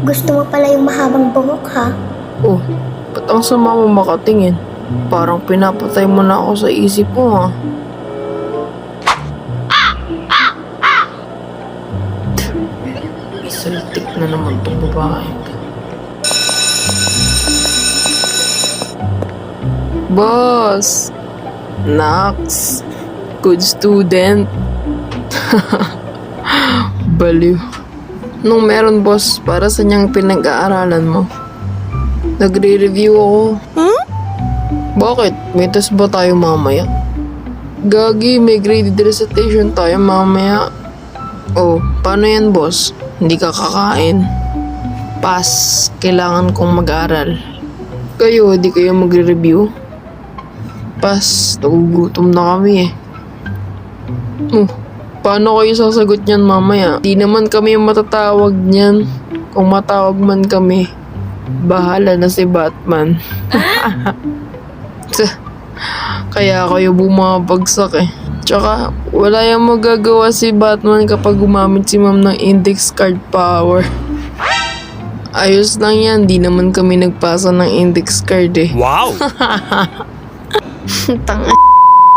Gusto mo pala yung mahabang buhok, ha? Oh, ba't ang sama mo makatingin? Parang pinapatay mo na ako sa isip mo, ha? Isaltik na naman tong babae. Boss! Nax! Good student! Baliw. Nung meron, boss, para sa niyang pinag-aaralan mo? Nagre-review ako. Bakit? May test ba tayo mamaya? Gagi, may graded recitation tayo mamaya. Oh, paano yan, boss? Hindi ka kakain. Pass. Kailangan kong mag-aral. Kayo, di kayo magre-review? Pass. Nagugutom na kami eh. Paano kayo sasagot niyan mamaya? Di naman kami matatawag niyan. Kung matawag man kami, bahala na si Batman. Kaya kayo bumabagsak eh. Tsaka, wala yung magagawa si Batman kapag gumamit si ma'am ng index card power. Ayos lang yan, di naman kami nagpasa ng index card eh. Wow! Tanga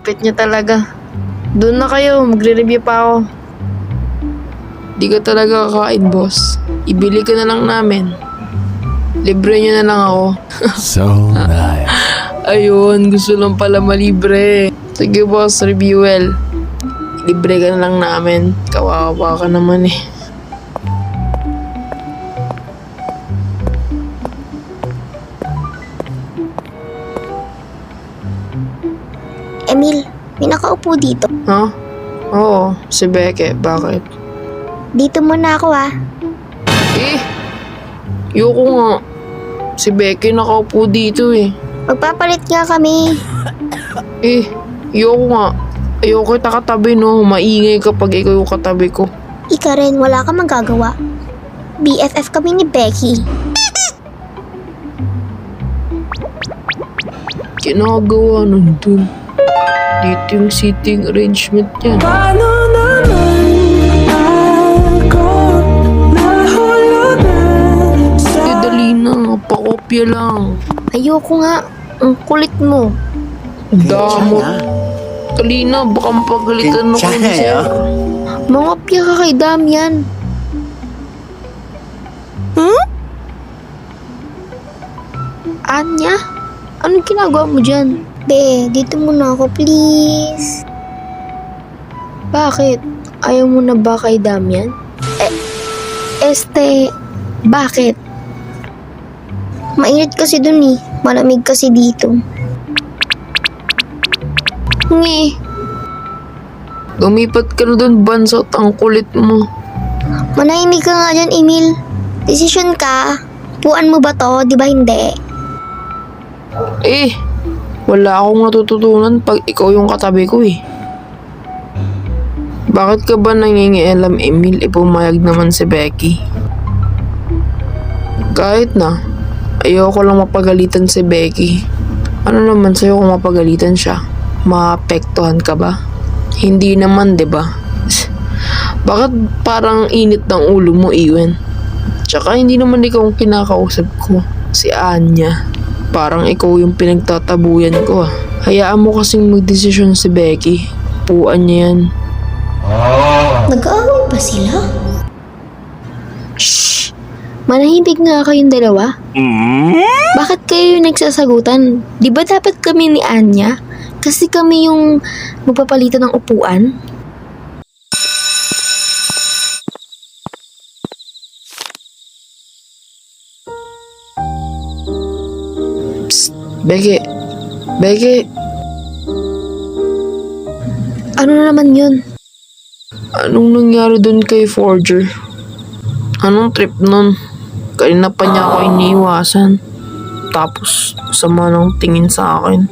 pit niya talaga. Doon na kayo, magre-review pa ako. Di ka talaga kakain, boss. Ibili ka na lang namin. Libre niyo na lang ako. So nice. Ayun, gusto lang pala malibre. Sige, boss, review well. Libre ka na lang namin. Kawawa ka naman eh. Emil, may nakaupo dito. Ha? Oo, si Beke. Bakit? Dito muna ako, ha? Eh, yoko nga. Si Beke nakaupo dito eh. Magpapalit nga kami. Eh, yoko nga. Ayoko kita katabi no. Maingay kapag ikaw yung katabi ko. Ika rin, wala ka magagawa. BFF kami ni Becky. Ginagawa nun dun. Dito yung seating arrangement yan. Dali na, pakopya lang. Ayoko nga. Ang kulit mo. Damot. Kalina, baka mapagalitan ako ni sir. Mangopya ka kay Damian. Anya? Anong ginagawa mo dyan? Be, dito muna ako, please. Bakit? Ayaw mo na ba kay Damian? Bakit? Mainit kasi dun eh. Malamig kasi dito. Ngi. Lumipat ka na dun, bansot. Ang kulit mo. Manahimik ka nga dyan, Emil. Desisyon ka. Puan mo ba to? Di ba hindi? Eh, wala akong natututunan pag ikaw yung katabi ko eh. Bakit ka ba nangingialam, Emil? Pumayag naman si Becky. Kahit na, ayoko lang mapagalitan si Becky. Ano naman sa'yo kung mapagalitan siya? Maapektuhan ka ba? Hindi naman, 'di ba? Bakit parang init ng ulo mo, Iwen? Tsaka hindi naman ikaw ang kinakausap ko. Si Anya. Parang ikaw yung pinagtatabuyan ko ah. Hayaan mo kasing magdesisyon si Becky. Puan niya yan. Nag-aaway ba sila? Shh! Manahimik nga kayong dalawa. Bakit kayo yung nagsasagutan? Di ba dapat kami ni Anya? Kasi kami yung magpapalitan ng upuan. Psst! Becky! Becky! Ano na naman yun? Anong nangyari dun kay Forger? Anong trip nun? Kanina pa niya ako iniiwasan. Tapos, sama ng tingin sa akin.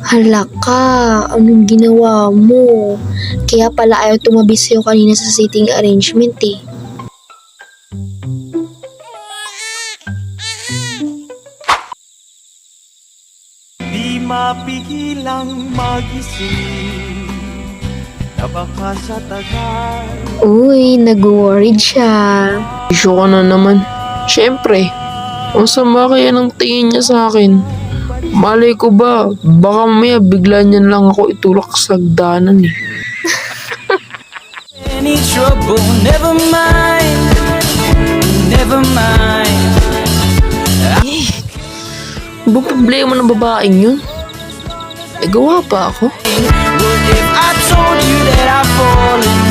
Hala ka, anong ginawa mo? Kaya pala ayaw tumabi sa'yo kanina sa seating arrangement eh. Di mapigilang magising na baka sa tagal. Uy, nag-worried siya. Isyo ka na naman. Siyempre, ang sama kaya ng tingin niya sa akin. Malay ko ba, baka mamaya bigla niyan lang ako itulak sa hagdanan eh. Any trouble, never mind, never mind. Ano bang problema ng babaeng yun? May gawa pa ako. What if I told you that I fall in